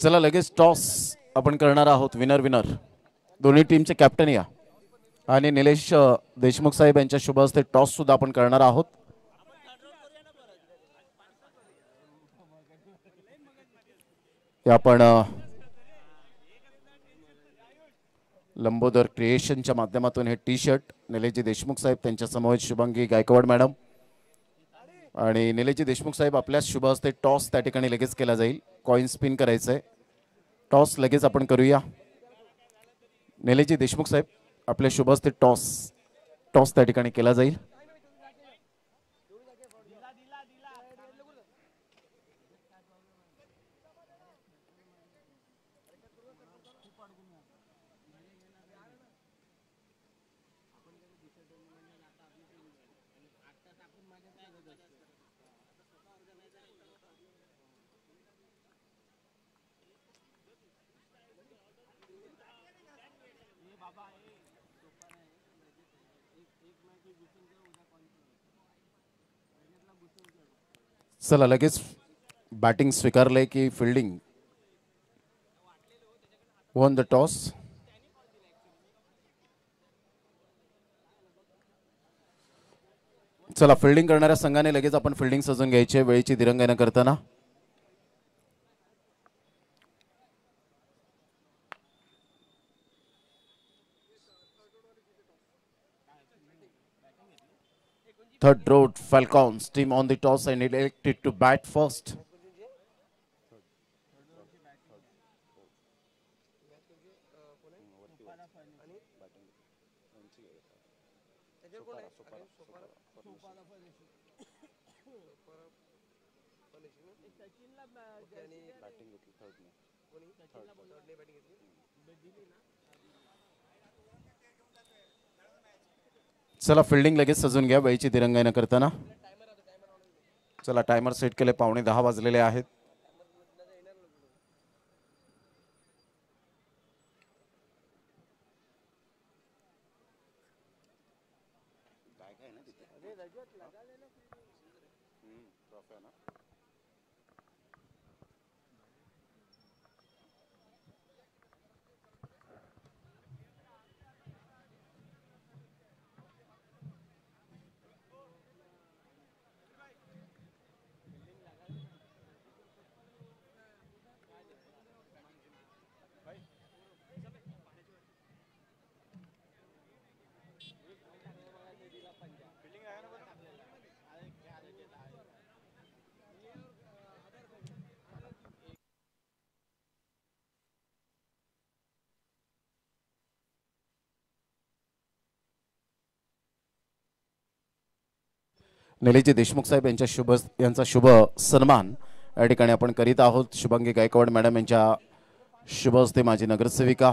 चला लगेच टॉस आपण करणार आहोत. विनर विनर दोन्ही टीमचे कॅप्टन या आणि निलेश देशमुख साहेब यांच्या शुभ हस्ते टॉस सुद्धा आपण करणार आहोत. आपण लंबोदर क्रिएशनच्या माध्यमातून हे टी शर्ट निलेशजी देशमुख साहेब त्यांच्या समोर शुभांगी गायकवाड मॅडम आणि निलेशजी देशमुख साहेब आपल्या शुभ हस्ते टॉस त्या ठिकाणी लगेच केला जाईल. कॉइन स्पिन करायचं आहे. टॉस लगेच आपण करूया. निलेशजी देशमुख साहेब आपल्या शुभ हस्ते टॉस टॉस त्या ठिकाणी केला जाईल. चला लगेच बॅटिंग स्वीकारले की फिल्डिंग वॉन द टॉस. चला फिल्डिंग करणाऱ्या संघाने लगेच आपण फिल्डिंग सजून घ्यायची वेळेची दिरंगाई न करताना. Third road Falcons team on the toss and elected to bat first. चला फिल्डिंग लगेच सजून घ्या वेळेची दिरंगाई न करताना. चला टायमर सेट केले. 9:15 वाजलेले आहेत. निलेशजी देशमुख साहेब यांचा शुभ सन्मान या ठिकाणी आपण करीत आहोत. शुभांगी गायकवाड मॅडम यांच्या शुभ हस्ते माजी नगरसेविका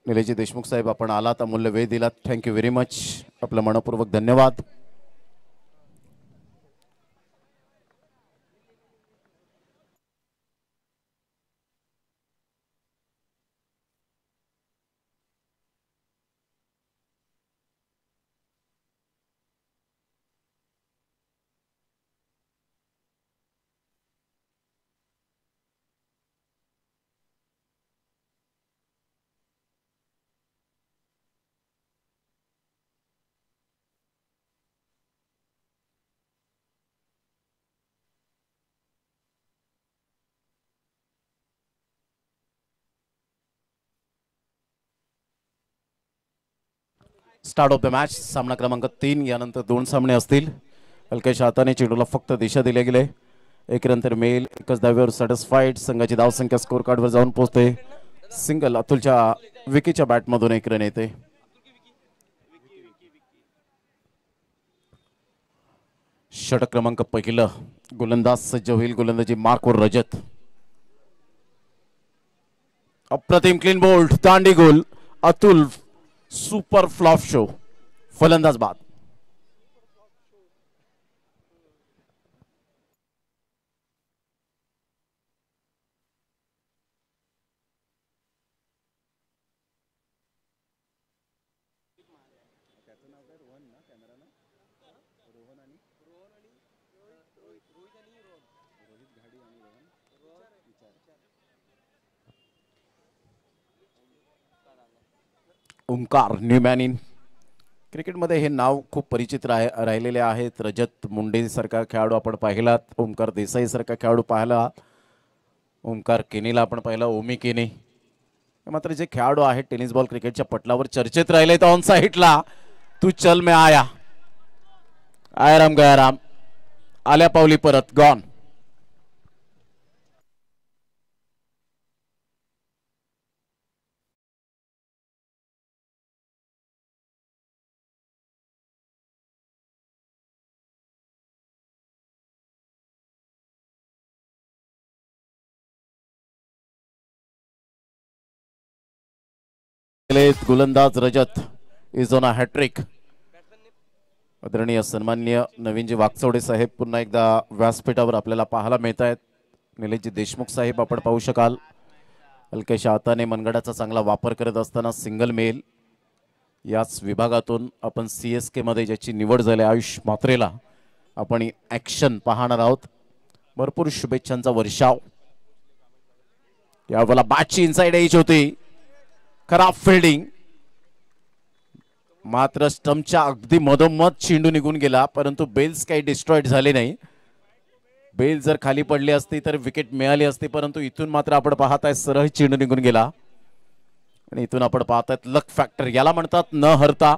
निलेशजी देशमुख साहेब आपण आलात, अमूल्य वेळ दिलात. Thank you very much. आपलं मनपूर्वक धन्यवाद. Start of the match. सामना क्रमांक 3. यानंतर 2 सामने असतील. हलक्याच्या हाताने चेंडूला फक्त दिशा दिली गेली. एक रन तर मेल. एकच धावेवर सॅटिस्फाईड. संघाची धावसंख्या स्कोर कार्डवर जाऊन पोहोचते. सिंगल अतुलच्या विकीच्या बॅटमधून एक रन येते. षटक क्रमांक 1. गोलंदाज सज्ज होईल. गोलंदाजी मार्कवर रजत. अप्रतिम क्लीन बोल्ड. दांडी गोल. Atul super flop show. फलंदाज बाद. ओंकार न्यू मॅन इन क्रिकेटमध्ये हे नाव खूप परिचित राहिलेले आहेत. रजत मुंडे सारखा खेळाडू आपण पाहिलात, ओंकार देसाई सारखा खेळाडू पाहिला, ओंकार केनीला आपण पाहिला, ओमी केनी. मात्र जे खेळाडू आहेत टेनिस बॉल क्रिकेटच्या पटलावर चर्चेत राहिले तर ऑन साईडला तू चल में आया, आयराम गयाराम, आल्या पावली परत गॉन. गोलंदाज रजत इज ऑन अ हॅट्रिक. आदरणीय सन्माननीय नवीनजी वाकचौडे साहेब पुन्हा एकदा व्यासपीठावर आपल्याला पाहायला मिळत आहेत. निलेशजी देशमुख साहेब आपण पाहू शकाल. हलक्याशा हाताने मनगडाचा चांगला वापर करत असताना सिंगल मेल याच विभागातून आपण CSK मध्ये ज्याची निवड झाली आयुष म्हात्रेला आपण ॲक्शन पाहणार आहोत. भरपूर शुभेच्छांचा वर्षाव. यावेळेला बॅटची इनसाइड एज होती, खराब फिल्डिंग, मात्र स्टंपच्या अगदी मधोमध चेंडू निघून गेला, परंतु बेल्स काही डिस्ट्रॉइड झाले नाही. बेल जर खाली पडली असती तर विकेट मिळाली असती, परंतु इथून मात्र आपण पाहताय सरळ चेंडू निघून गेला. आणि इथून आपण पाहताय लक फॅक्टर. याला म्हणतात न हरता,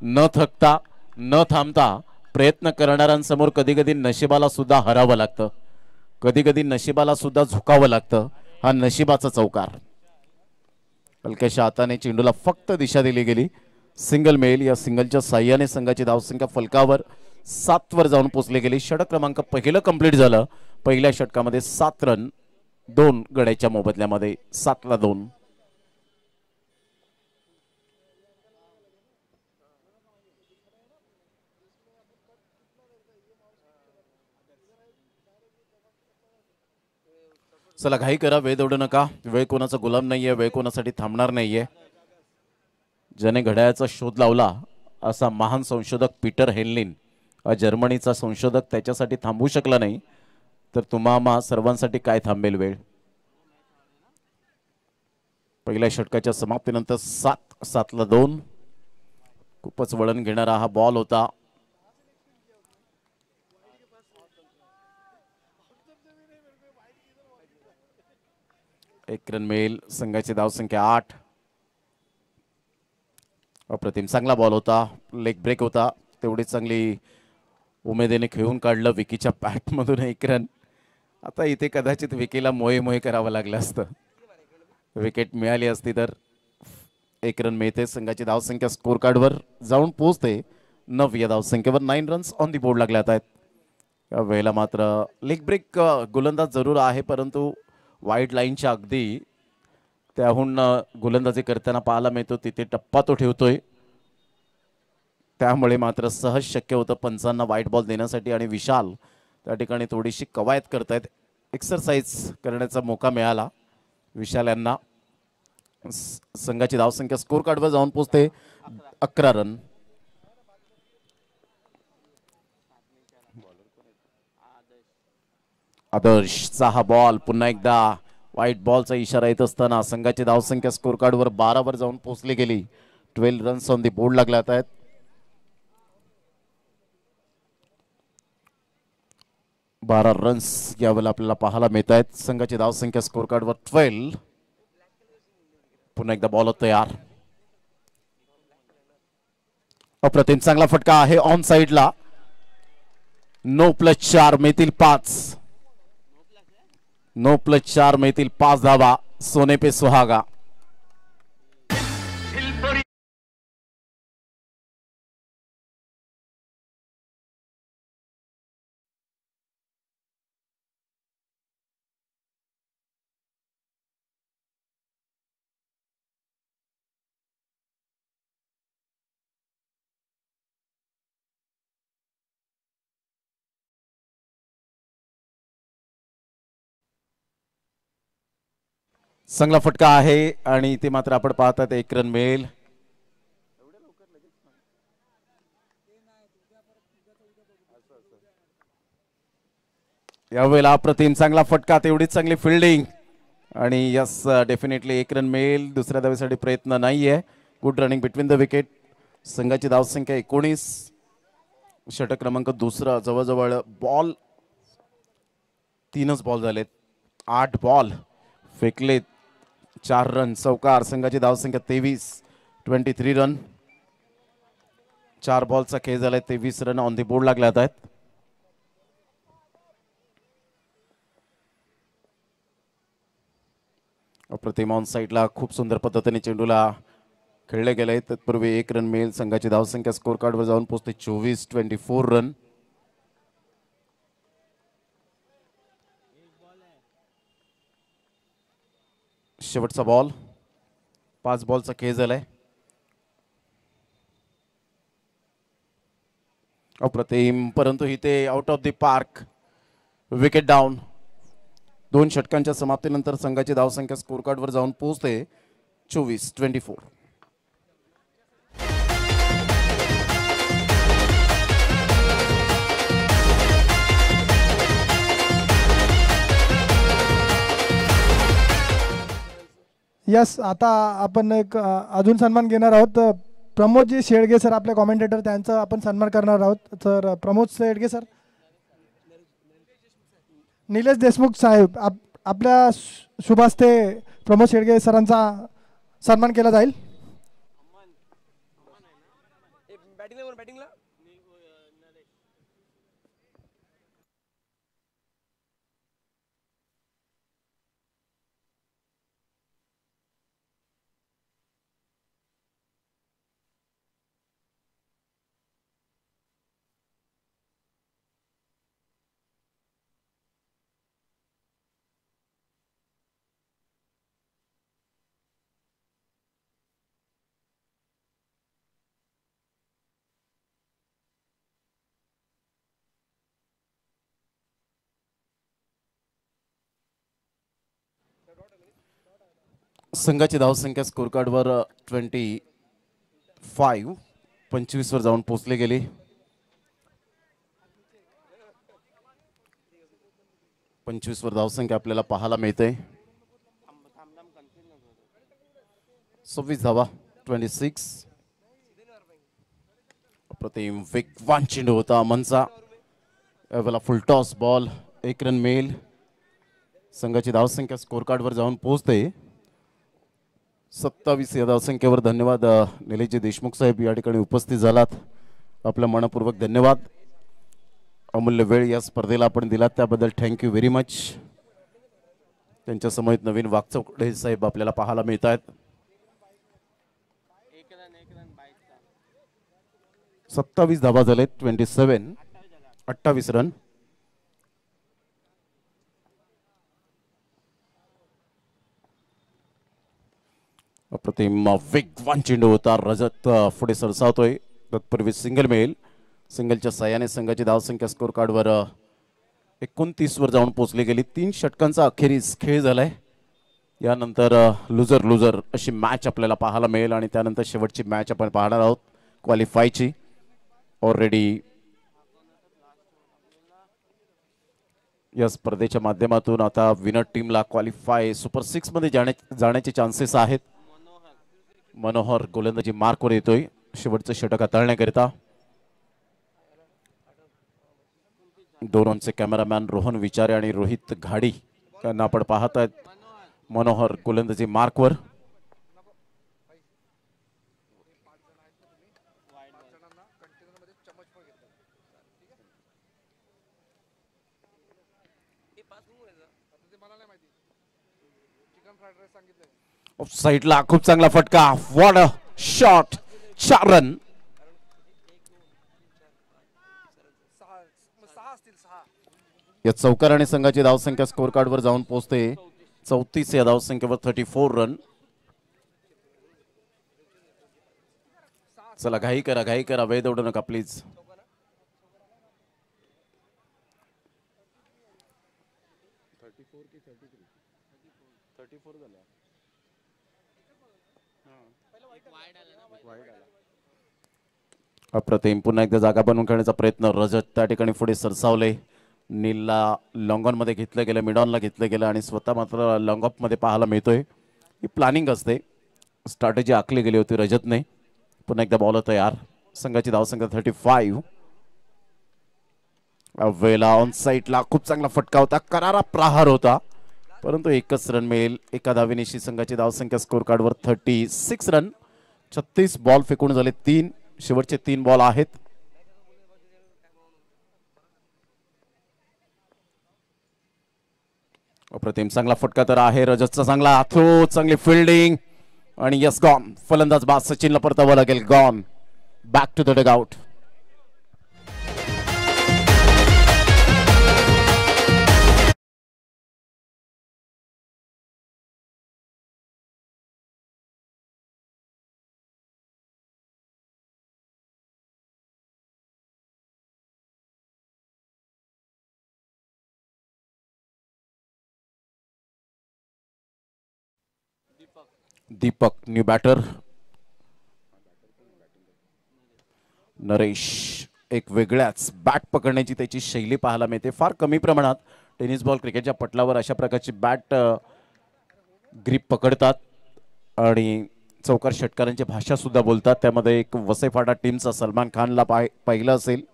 न थकता, न थांबता प्रयत्न करणाऱ्यांसमोर कधी कधी नशिबाला सुद्धा हरावं लागतं, कधी कधी नशिबाला सुद्धा झुकावं लागतं. हा नशिबाचा चौकार. हलक्याशा हाताने चेंडूला फक्त दिशा दिली गेली. Single male. या सिंगलच्या साह्याने संघाची धावसंख्या फलकावर 7 वर जाऊन पोहोचली गेली. षटक क्रमांक पहिलं कंप्लीट झालं. पहिल्या षटकामध्ये 7 रन 2 गड्याच्या मोबदल्यामध्ये 7 ला 2. चला घाई करा, वेळ दौडू नका. वेळ कोणाचा गुलाम नाहीये, वेळ कोणासाठी थांबणार नाहीये. ज्याने घड्याळाचा शोध लावला असा महान संशोधक पीटर हेनलिन, जर्मनीचा संशोधक, त्याच्यासाठी थांबू शकला नाही तर तुम्हा सर्वांसाठी काय थांबेल वेळ. पहिल्या षटकाच्या समाप्तीनंतर 7 ला 2. खूपच वळण घेणारा हा बॉल होता. एक रन मिळेल. संघाची धावसंख्या 8. अप्रतिम चांगला बॉल होता, लेग ब्रेक होता. तेवढी चांगली उमेदीने खेळून काढलं विकीच्या बॅटमधून 1 रन. आता इथे कदाचित विकीला मोहे करावं लागलं असतं. विकेट मिळाली असती तर 1 रन मिळते. संघाची धावसंख्या स्कोर कार्डवर जाऊन पोहोचते 9 या धावसंख्येवर. 9 रन्स ऑन दी बोर्ड लागल्यात आहेत. या वेळेला मात्र लेग ब्रेक गोलंदाज जरूर आहे, परंतु वाईड लाईनच्या अगदी त्याहून गोलंदाजी करताना पाहायला मिळतो. तिथे टप्पा तो ठेवतोय, त्यामुळे मात्र सहज शक्य होतं पंचांना व्हाईट बॉल देण्यासाठी. आणि विशाल त्या ठिकाणी थोडीशी कवायत करतायत, एक्सरसाइज करण्याचा मौका मिळाला विशाल यांना. संघाची धावसंख्या स्कोर कार्डवर जाऊन पोहोचते 11 रन. आदर्शचा हा बॉल पुन्हा एकदा व्हाईट बॉलचा इशारा येत असताना संघाची धावसंख्या स्कोर कार्डवर 12 वर जाऊन पोहोचली गेली. 12 रन्स ऑन दी बोर्ड लागल्यात आहेत. बारा रन्स यावेळेला आपल्याला पाहायला मिळत आहेत. संघाची धावसंख्या स्कोर कार्डवर 12. पुन्हा एकदा बॉल तयार. अप्रतिम चांगला फटका आहे ऑन साइडला. 9+4 मिळतील 5. 9+4 मिळतील 5 धावा. सोने पे सुहागा. चांगला फटका आहे आणि ते मात्र आपण पाहतात 1 रन मिळेल. यावेळेला अप्रतिम चांगला फटका, तेवढीच चांगली फिल्डिंग आणि यस डेफिनेटली 1 रन मिळेल. दुसऱ्या धावेसाठी प्रयत्न नाहीये. Good running between the wicket. संघाची धावसंख्या 19. षटक क्रमांक दुसरा. जवळजवळ बॉल 3च बॉल झालेत. 8 बॉल फेकलेत. 4 रन. चौकार. संघाची धावसंख्या 23. 23 रन. 4 बॉलचा खेळ झालाय. 23 रन ऑन दी बोर्ड लागले आहेत. अप्रतिम ऑन साईडला खूप सुंदर पद्धतीने चेंडूला खेळले गेले. तत्पूर्वी 1 रन मिळेल. संघाची धावसंख्या स्कोर कार्डवर जाऊन पोहोचते 24. 24 रन. शेवटचा बॉल. 5 बॉलचा खेळ झालाय. अप्रतिम, परंतु इथे out of the park. Wicket down. 2 षटकांच्या समाप्तीनंतर संघाची धावसंख्या स्कोर कार्डवर जाऊन पोहोचते 24. 24. यस, आता आपण एक अजून सन्मान घेणार आहोत. प्रमोदजी शेडगे सर आपले कॉमेंटेटर, त्यांचा आपण सन्मान करणार आहोत. Sir Pramod Shedge sir. निलेश देशमुख साहेब, आपल्या शुभ हस्ते प्रमोद शेडगे सरांचा सन्मान केला जाईल. संघाची धावसंख्या स्कोर कार्डवर 25. 25 वर जाऊन पोहोचली गेली. वर धावसंख्या आपल्याला पाहायला मिळते. 26 धावा. 26. अप्रतिम वेगवान चेंडू होता अमनचा. यावेळेला फुल टॉस बॉल. 1 रन मिळेल. संघाची धावसंख्या स्कोर कार्डवर जाऊन पोहोचते 27 या धावसंख्येवर. धन्यवाद निलेशजी देशमुख साहेब, या ठिकाणी उपस्थित झालात. आपलं मनपूर्वक धन्यवाद. अमूल्य वेळ या स्पर्धेला आपण दिलात त्याबद्दल थँक्यू व्हेरी मच. त्यांच्या समोर नवीन वागचौकडे साहेब आपल्याला पाहायला मिळत आहेत. 27 धावा झालेत. 27. 28 रन. अप्रतिम वेगवान चेंडू होता. रजत पुढे सरसावतोय. तत्पूर्वी सिंगल मिळेल. सिंगलच्या साह्याने संघाची धावसंख्या स्कोर कार्डवर 29 वर जाऊन पोहोचली गेली. 3 षटकांचा अखेरीस खेळ झालाय. यानंतर लुजर लुजर अशी मॅच आपल्याला पाहायला मिळेल आणि त्यानंतर शेवटची मॅच आपण पाहणार आहोत क्वालिफायची. ऑलरेडी या स्पर्धेच्या माध्यमातून आता विनर टीमला क्वालिफाय सुपर 6 मध्ये जाण्याचे चान्सेस आहेत. मनोहर गोलंदाजी मार्कवर येतोय शेवटचं षटक हाताळण्याकरिता. 2 रनचे कॅमेरामॅन रोहन विचारे आणि रोहित घाडी यांना आपण पाहत आहेत. मनोहर गोलंदाजी मार्कवर. साईडला खूप चांगला फटका. What a shot. 4 रन. या चौकाराने संघाची धावसंख्या स्कोर कार्डवर जाऊन पोहोचते 34 या धावसंख्येवर. 34 रन. चला घाई करा वेळ दौडू नका प्लीज. अप्रतिम. पुन्हा एकदा जागा बनवून खेळण्याचा प्रयत्न. रजत त्या ठिकाणी पुढे सरसावले. नीलला लॉंग ऑन मध्ये घेतलं गेलं, मिड ऑनला घेतलं गेलं आणि स्वतः मात्र लॉंग ऑफ मध्ये पाहायला मिळतोय. ही प्लॅनिंग असते. स्ट्रॅटेजी आखली गेली होती रजतने. पुन्हा एकदा बॉल तयार. संघाची धावसंख्या 35. वेला ऑन साईडला खूप चांगला फटका होता, करारा प्रहार होता, परंतु एकच रन मिळेल. एका धावेनिशी संघाची धावसंख्या स्कोर कार्डवर 36 रन. 36 बॉल फेकून झाले 3. शेवटचे 3 बॉल आहेत. अप्रतिम चांगला फटका तर आहे रजतचा. चांगला थ्रो, चांगली फिल्डिंग आणि यस गॉन. फलंदाज बाद. सचिनला परतावं लागेल. Gone. Back to the dugout. Deepak new batter. Naresh एक वेगळ्याच बॅट पकडण्याची त्याची शैली पाहायला मिळते. फार कमी प्रमाणात टेनिस बॉल क्रिकेटच्या पटलावर अशा प्रकारची बॅट ग्रीप पकडतात आणि चौकार षटकारांची भाषा सुद्धा बोलतात. त्यामध्ये एक वसईफाटा टीमचा सलमान खानला पाहिलं असेल.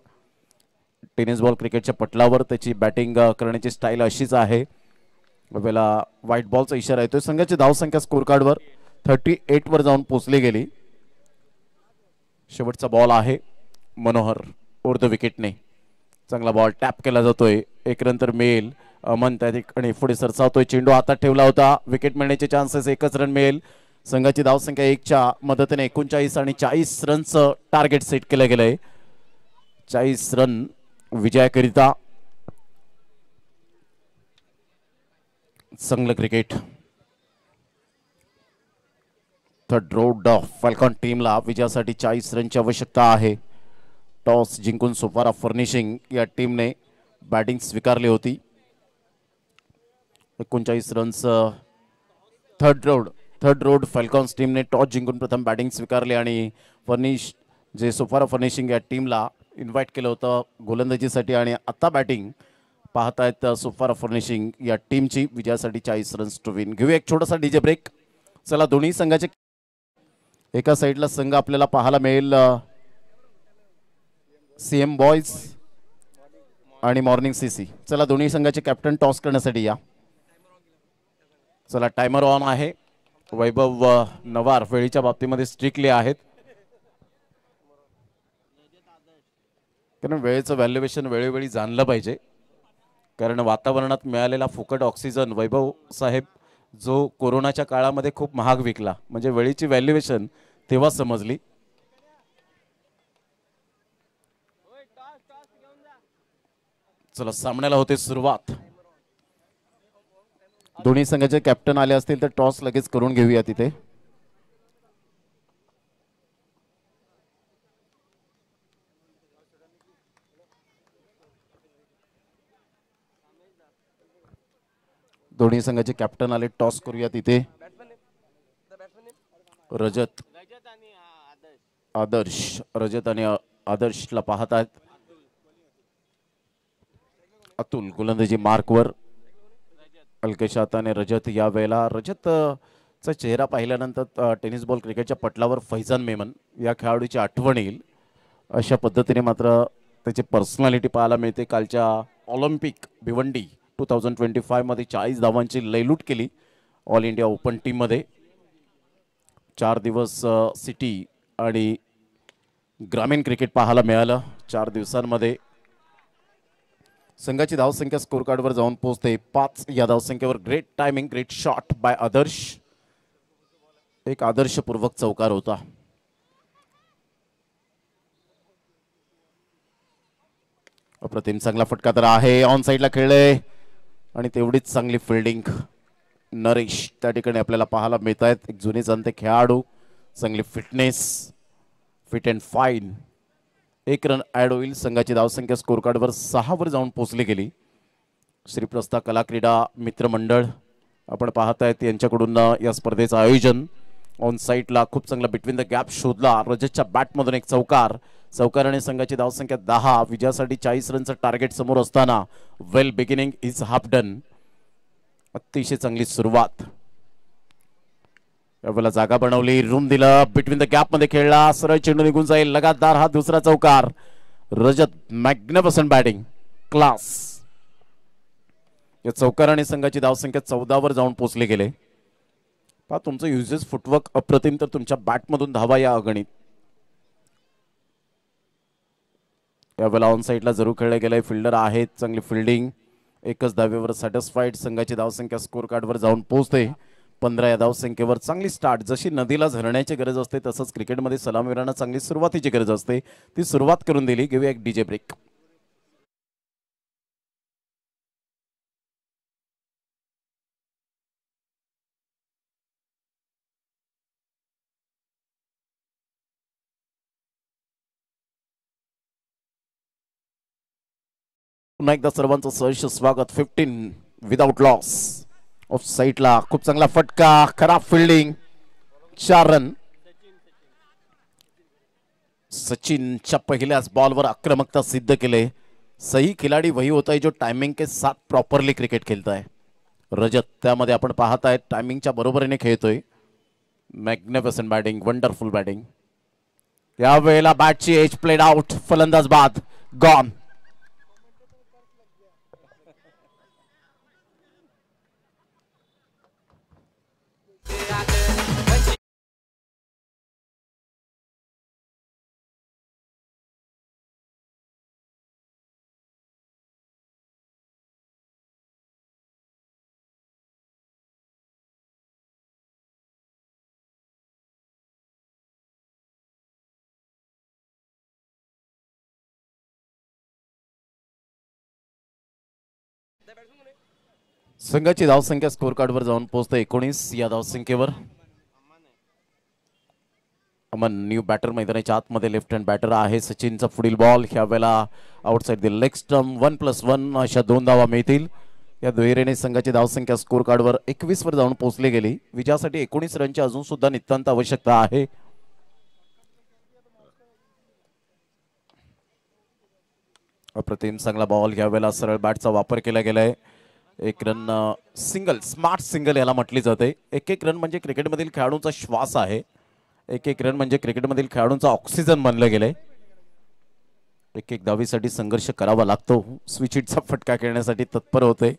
टेनिस बॉल क्रिकेटच्या पटलावर त्याची बॅटिंग करण्याची स्टाईल अशीच आहे. वेळेला व्हाईट बॉलचा इशारा येतोय. संघाची धावसंख्या स्कोर कार्डवर 38 वर जाऊन पोहोचली गेली. शेवटचा बॉल आहे. मनोहर ओर द विकेटने चांगला बॉल टॅप केला जातोय. एक रन तर मिळेल. अमन त्या ठिकाणी पुढे सरसावतोय. चेंडू हातात ठेवला होता. विकेट मिळण्याचे चान्सेस. एकच रन मिळेल. संघाची धावसंख्या 1च्या मदतीने 39 आणि 40 रनचं टार्गेट सेट केलं गेलंय. 40 रन विजयाकरिता. चांगलं क्रिकेट. थर्ड रोड फॅल्कॉन टीमला विजयासाठी 40 रनची आवश्यकता आहे. टॉस जिंकून सोफारा फर्निशिंग या टीमने बॅटिंग स्वीकारली होती. 39 रन्स. थर्ड रोड फॅल्कॉन्स टीमने टॉस जिंकून प्रथम बॅटिंग स्वीकारली आणि जे सोफारा फर्निशिंग या टीमला इन्व्हाइट केलं होतं गोलंदाजीसाठी आणि आता बॅटिंग पाहतायत सोफारा फर्निशिंग या टीमची. विजयासाठी 40 रन्स टू विन. घेऊया एक छोटासा डीजे ब्रेक. चला दोन्ही संघाचे एका साईडला संघ आपल्याला पाहायला मिळेल सीएम बॉयज आणि मॉर्निंग सीसी. चला दोन्ही संघाचे कॅप्टन टॉस करण्यासाठी या. चला टायमर ऑन आहे. वैभव नवार वेळीच्या बाबतीमध्ये स्ट्रिक्टली आहेत, कारण वेळेचं व्हॅल्युएशन वेळोवेळी जाणलं पाहिजे. कारण वातावरणात मिळालेला फुकट ऑक्सिजन वैभव साहेब जो कोरोनाच्या काळामध्ये खूप महाग विकला, म्हणजे वेळेची व्हॅल्युएशन तेव्हा समजली. चला सामन्याला होते सुरुवात. दोन्ही संघाचे कॅप्टन आले असतील तर टॉस लगेच करून घेऊया तिथे. दोन्ही संघाचे कॅप्टन आले. टॉस करूया तिथे. रजत आदर्श. रजत आणि आदर्शला पाहतात. अतुल गोलंदाजी मार्कवर. अल्केश आणि रजत. या वेळेला रजतचा चेहरा पाहिल्यानंतर टेनिस बॉल क्रिकेटच्या पटलावर फैजान मेमन या खेळाडूची आठवण येईल अशा पद्धतीने मात्र त्याची पर्सनॅलिटी पाहायला मिळते. कालच्या ऑलिम्पिक भिवंडी 2025 मध्ये 40 धावांची लयलूट केली ऑल इंडिया ओपन टीम मध्ये. 4 दिवस सिटी आणि ग्रामीण क्रिकेट पाहायला मिळालं. 4 दिवसांमध्ये संघाची धावसंख्या स्कोर कार्डवर जाऊन पोहोचते 5. या धावसंख्येवर great timing, great shot by Adarsh. एक आदर्शपूर्वक चौकार होता. अप्रतिम चांगला फटका तर आहे. ऑन साईडला खेळले आणि तेवढीच चांगली फिल्डिंग. नरेश त्या ठिकाणी आपल्याला पाहायला मिळत आहेत. एक जुने जाणते खेळाडू. चांगली fitness. Fit and fine. 1 run add होईल. संघाची धावसंख्या स्कोर कार्डवर 6 वर जाऊन पोहोचली गेली. श्रीप्रस्था कला क्रीडा मित्रमंडळ आपण पाहतायत यांच्याकडून या स्पर्धेचं आयोजन. ऑन साईडला खूप चांगला बिटवीन द गॅप शोधला. रजतच्या बॅटमधून एक चौकाराने संघाची धावसंख्या 10. विजयासाठी 40 रनचं टार्गेट समोर असताना वेल बिगिनिंग इज हाफ डन. अतिशय चांगली सुरुवात. यावेळेला जागा बनवली, रूम दिलं, बिटवीन द गॅप मध्ये खेळला, सरळ चेंडू निघून जाईल. लगातार हा दुसरा चौकार. रजत मॅग्निफिसंट बॅटिंग क्लास. या चौकाराने संघाची धावसंख्या 14 वर जाऊन पोहोचले गेले. पहा तुमचं युजेस फुटवर्क अप्रतिम, तर तुमच्या बॅटमधून धावा या अगणित. यावेळेला ऑन साईडला जरूर खेळले गेले. फिल्डर आहेत, चांगली फिल्डिंग. एकच धावेवर सॅटिस्फाईड. संघाची धावसंख्या स्कोर कार्डवर जाऊन पोहोचते 15 या धावसंख्येवर. चांगली स्टार्ट. जशी नदीला झरण्याची गरज असते तसंच क्रिकेटमध्ये सलामीवीरांना चांगली सुरुवातीची गरज असते. ती सुरुवात करून दिली. घेऊया एक डीजे ब्रेक. पुन्हा एकदा सर्वांचं सहर्ष स्वागत. 15 विदाउट लॉस. ऑफ साईडला खूप चांगला फटका, खराब फिल्डिंग, 4 रन. सचिनच्या पहिल्याच बॉलवर आक्रमकता सिद्ध केले. सही खिलाडी वही होता है जो टाइमिंग के साथ प्रॉपरली क्रिकेट खेळता है. रजत त्यामध्ये आपण पाहताय टायमिंगच्या बरोबरीने खेळतोय. Magnificent batting, wonderful batting. यावेळेला बॅटची एज प्लेड आउट. फलंदाज बाद, गॉन. संघाची धावसंख्या स्कोर कार्डवर जाऊन पोहोचते 19 या धावसंख्येवर. अमन न्यू बॅटर मैदानाच्या आतमध्ये लेफ्ट हँड बॅटर आहे. सचिनचा पुढील बॉल. ह्या वेळेला आउटसाइड द लेग स्टंप. 1+1 अशा 2 धावा मिळतील. या दुहेरीने संघाची धावसंख्या स्कोर कार्डवर 21 वर जाऊन पोहोचली गेली. विजयासाठी 19 रनची अजून सुद्धा नितांत आवश्यकता आहे. अप्रतिम चांगला बॉल. ह्या वेळेला सरळ बॅटचा वापर केला गेलाय. 1 रन सिंगल, स्मार्ट सिंगल याला म्हटली जाते. 1-1 रन म्हणजे क्रिकेटमधील खेळाडूंचा श्वास आहे. 1-1 रन म्हणजे क्रिकेटमधील खेळाडूंचा ऑक्सिजन मानलं गेलंय. 1-1 धावीसाठी संघर्ष करावा लागतो. स्विच हिटचा फटका खेळण्यासाठी तत्पर होते.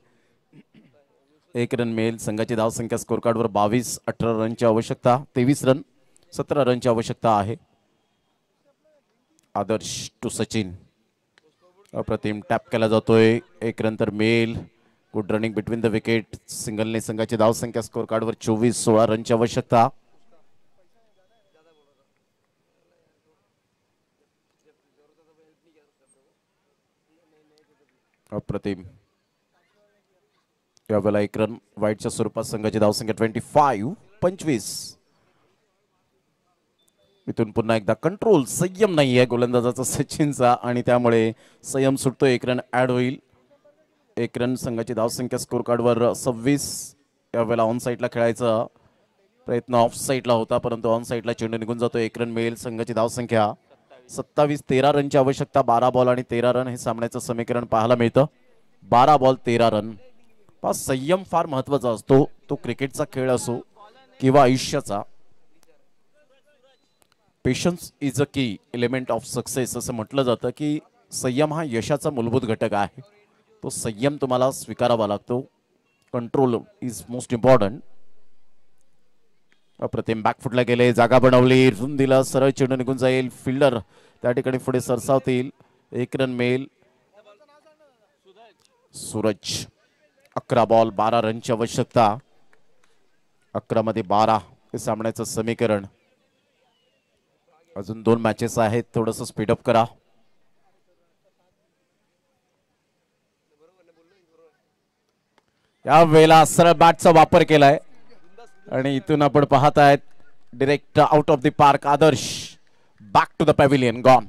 1 रन मिळेल. संघाची धावसंख्या स्कोर कार्डवर 22. 18 रनची आवश्यकता. 23 रन, 17 रनची आवश्यकता आहे. आदर्श टू सचिन. अप्रतिम टॅप केला जातोय. 1 रन तर मिळेल. Good running between the wicket. सिंगलने संघाची धावसंख्या स्कोर कार्डवर 24. 16 रनची आवश्यकता. अप्रतिम. यावेळेला 1 रन वाईटच्या स्वरूपात संघाची धावसंख्या 25. इथून पुन्हा एकदा कंट्रोल. संयम नाहीये गोलंदाजाचा सचिनचा आणि त्यामुळे संयम सुटतो. 1 रन ऍड होईल. 1 रन. संघाची धावसंख्या स्कोर कार्डवर 26. यावेळेला ऑन साईडला खेळायचा प्रयत्न ऑफ साईडला होता परंतु ऑन साईडला चेंडू निघून जातो. 1 रन मिळेल. संघाची धावसंख्या 27. 13 रनची आवश्यकता. 12 बॉल आणि 13 रन हे सामन्याचं समीकरण पाहायला मिळतं. 12 बॉल 13 रन. संयम फार महत्वाचा असतो. तो क्रिकेटचा खेळ असो किंवा आयुष्याचा. पेशन्स इज अ की एलिमेंट ऑफ सक्सेस असं म्हटलं जातं की संयम हा यशाचा मूलभूत घटक आहे. तो संयम तुम्हाला स्वीकारावा लागतो. Control is most important. अप्रतिम बॅकफुटला गेले. जागा बनवली. रूम दिला. सरळ चेंडू निघून जाईल. फिल्डर त्या ठिकाणी पुढे सरसावतील. 1 रन मिळेल. सूरज. 11 बॉल 12 रनची आवश्यकता. 11 मध्ये 12 हे सामन्याचं समीकरण. अजून 2 मॅचेस आहेत. थोडंसं स्पीडअप करा. या वेळेला सरळ बॅटचा वापर केलाय आणि इथून आपण पाहत आहेत direct out of the park. Adarsh back to the pavilion. Gone.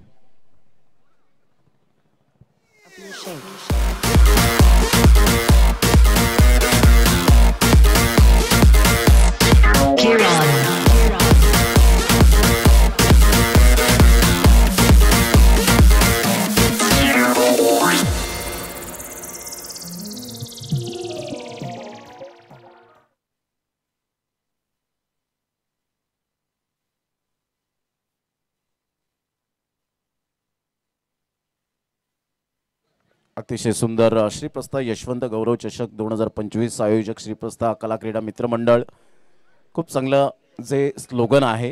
अतिशय सुंदर श्रीप्रस्था यशवंत गौरव चषक 2025 आयोजक श्रीप्रस्था कला क्रीडा मित्र मंडळ. खूप चांगलं जे स्लोगन आहे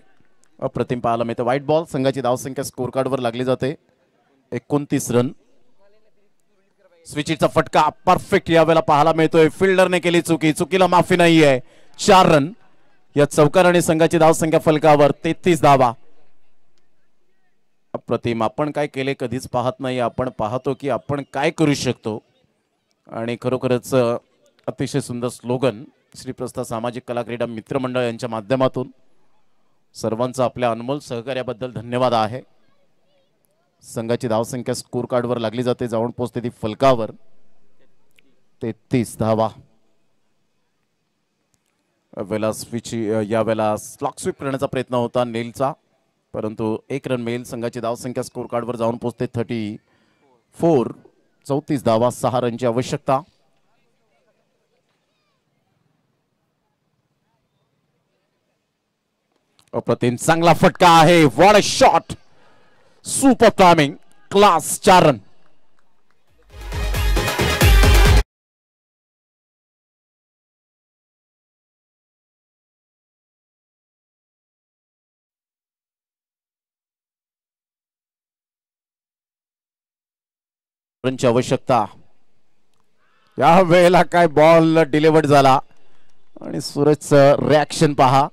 अप्रतिम पाहायला मिळतं. व्हाईट बॉल संघाची धावसंख्या स्कोर कार्डवर लागली जाते 29 रन. स्विचिटचा फटका परफेक्ट यावेळेला पाहायला मिळतोय. फिल्डरने केली चुकी, चुकीला माफी नाही आहे. 4 रन या चौकाराने संघाची धावसंख्या फलकावर 33 धावा. अप्रतिम. आपण काय केले कधीच पाहत नाही, आपण पाहतो की आपण काय करू शकतो. आणि खरोखरच अतिशय सुंदर स्लोगन श्रीप्रस्था सामाजिक कला क्रीडा मित्र मंडळ यांच्या माध्यमातून सर्वांचा आपल्या अनमोल सहकार्याबद्दल धन्यवाद आहे. संघाची धावसंख्या स्कोर कार्डवर लागली जाते, जाऊन पोहोचते ती फलकावर 33 धावा. यावेळेला स्लॉक स्वीप करण्याचा प्रयत्न होता नेलचा, परंतु 1 रन मिळेल. संघाची धावसंख्या स्कोर कार्डवर जाऊन पोहोचते 34. 34 धावा, 6 रनची आवश्यकता. अप्रतिम चांगला फटका आहे. What a shot, super timing, class. 4 run. रनची आवश्यकता. या वेळेला काय बॉल डिलिव्हर्ड झाला आणि सूरजचं रिॲक्शन पहा,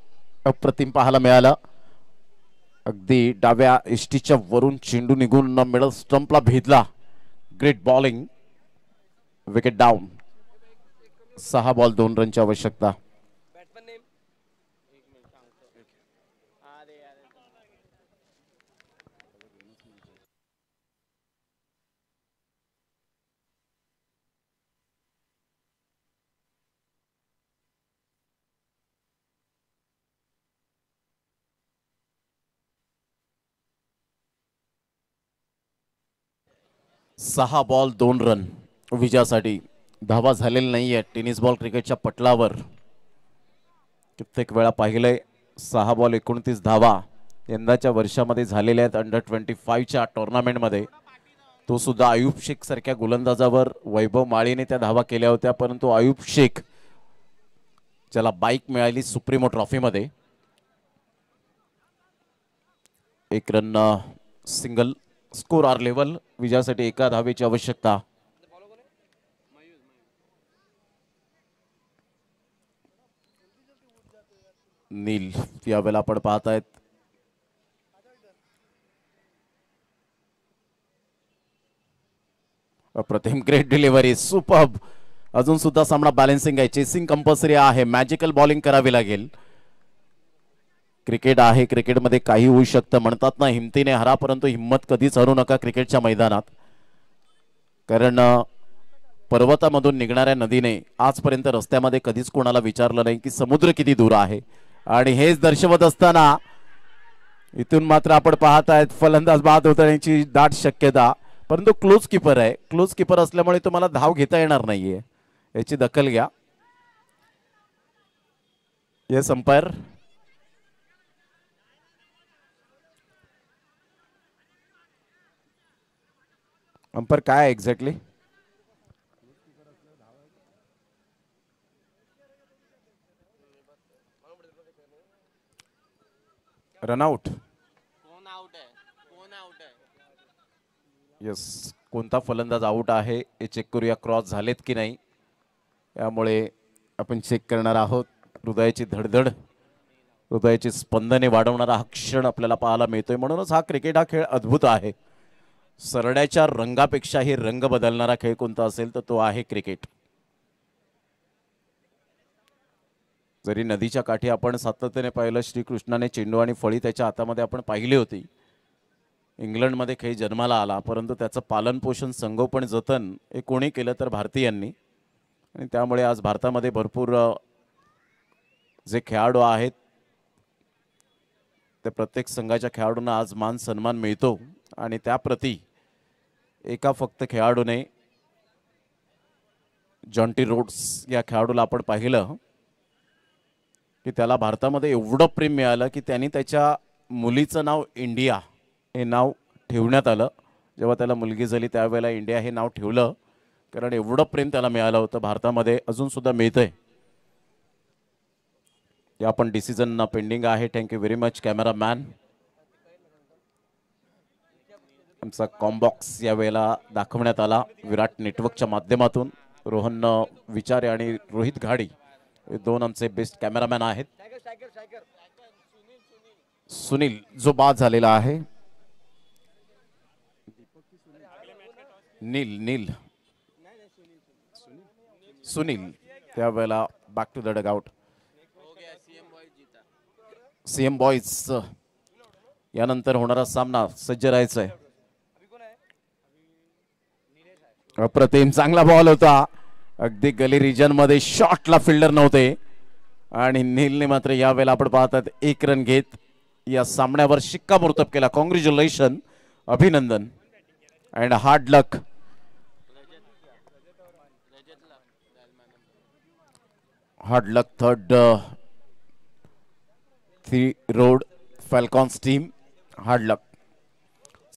अप्रतिम पाहायला मिळालं. अगदी डाव्या इष्टीच्या वरून चेंडू निघून मिडल स्टंपला भेदला. Great bowling. Wicket down. 6 ball 2 रनची आवश्यकता. सहा बॉल 2 रन विजयासाठी. धावा झालेली नाहीये टेनिस बॉल क्रिकेटच्या पटलावर. कित्येक वेळा पाहिलंय 6 बॉल 29 धावा यंदाच्या वर्षामध्ये झालेल्या आहेत अंडर 25च्या टुर्नामेंटमध्ये. तो सुद्धा आयुब शेख सारख्या गोलंदाजावर वैभव माळीने त्या धावा केल्या होत्या, परंतु आयुब शेख ज्याला बाईक मिळाली सुप्रीमो ट्रॉफीमध्ये. 1 run single. Score are level. विजयासाठी 1 धावेची आवश्यकता. नील यावेळेला आपण पाहतायत अप्रतिम. Great delivery, superb. अजून सुद्धा सामना बॅलन्सिंग आहे. चेसिंग कंपल्सरी आहे. मॅजिकल बॉलिंग करावी लागेल. क्रिकेट आहे, क्रिकेटमध्ये काही होऊ शकतं. म्हणतात ना हिमतीने हरा, परंतु हिम्मत कधीच हरू नका क्रिकेटच्या मैदानात. कारण पर्वतामधून निघणाऱ्या नदीने आजपर्यंत रस्त्यामध्ये कधीच कोणाला विचारलं नाही की समुद्र किती दूर आहे. आणि हेच दर्शवत असताना इथून मात्र आपण पाहत आहेत फलंदाज बाद होण्याची दाट शक्यता. परंतु क्लोज कीपर आहे. क्लोज कीपर असल्यामुळे तुम्हाला धाव घेता येणार नाहीये, याची दखल घ्या. Yes umpire. अंपायर काय एक्झॅक्टली? रनआउट. येस, कोणता फलंदाज आउट आहे हे चेक करूया. क्रॉस झालेत की नाही यामुळे आपण चेक करणार आहोत. हृदयाची धडधड, हृदयाची स्पंदने वाढवणारा हा क्षण आपल्याला पाहायला मिळतोय. म्हणूनच हा क्रिकेट हा खेळ अद्भुत आहे. सरड्याच्या रंगापेक्षाही रंग बदलणारा खेळ कोणता असेल तर तो आहे क्रिकेट. जरी नदीच्या काठी आपण सातत्याने पाहिलं श्रीकृष्णाने चेंडू आणि फळी त्याच्या हातामध्ये आपण पाहिली होती. इंग्लंडमध्ये खेळ जन्माला आला, परंतु त्याचं पालन पोषण संगोपन जतन हे कोणी केलं तर भारतीयांनी. आणि त्यामुळे आज भारतामध्ये भरपूर जे खेळाडू आहेत त्या प्रत्येक संघाच्या खेळाडूंना आज मान सन्मान मिळतो. आणि त्याप्रती एका फक्त खेळाडूने जॉन्टी रोड्स या खेळाडूला आपण पाहिलं की त्याला भारतामध्ये एवढं प्रेम मिळालं की त्यांनी त्याच्या मुलीचं नाव इंडिया हे नाव ठेवण्यात आलं. जेव्हा त्याला मुलगी झाली त्यावेळेला इंडिया हे नाव ठेवलं. कारण एवढं प्रेम त्याला मिळालं होतं, भारतामध्ये अजून सुद्धा मिळतंय. या पण डिसिजन पेंडिंग आहे. Thank you very much cameraman. आमचा कॉम्बॉक्स या वेळेला दाखवण्यात आला विराट नेटवर्कच्या माध्यमातून. रोहन विचारे आणि रोहित घाडी हे दोन आमचे बेस्ट कॅमेरामॅन आहेत. सुनील जो बाद झालेला आहे, नील सुनील त्यावेळेला back to the dugout. CM boys यानंतर होणारा सामना सज्ज राहायचंय. अप्रतिम चांगला बॉल होता, अगदी गली रिजन मध्ये शॉटला फिल्डर नव्हते आणि नीलने मात्र यावेळेला आपण पाहतात 1 रन घेत या सामन्यावर शिक्कामोर्तब केला. कॉंग्रॅच्युलेशन, अभिनंदन and hard luck. Hard luck third three road falcons team, hard luck.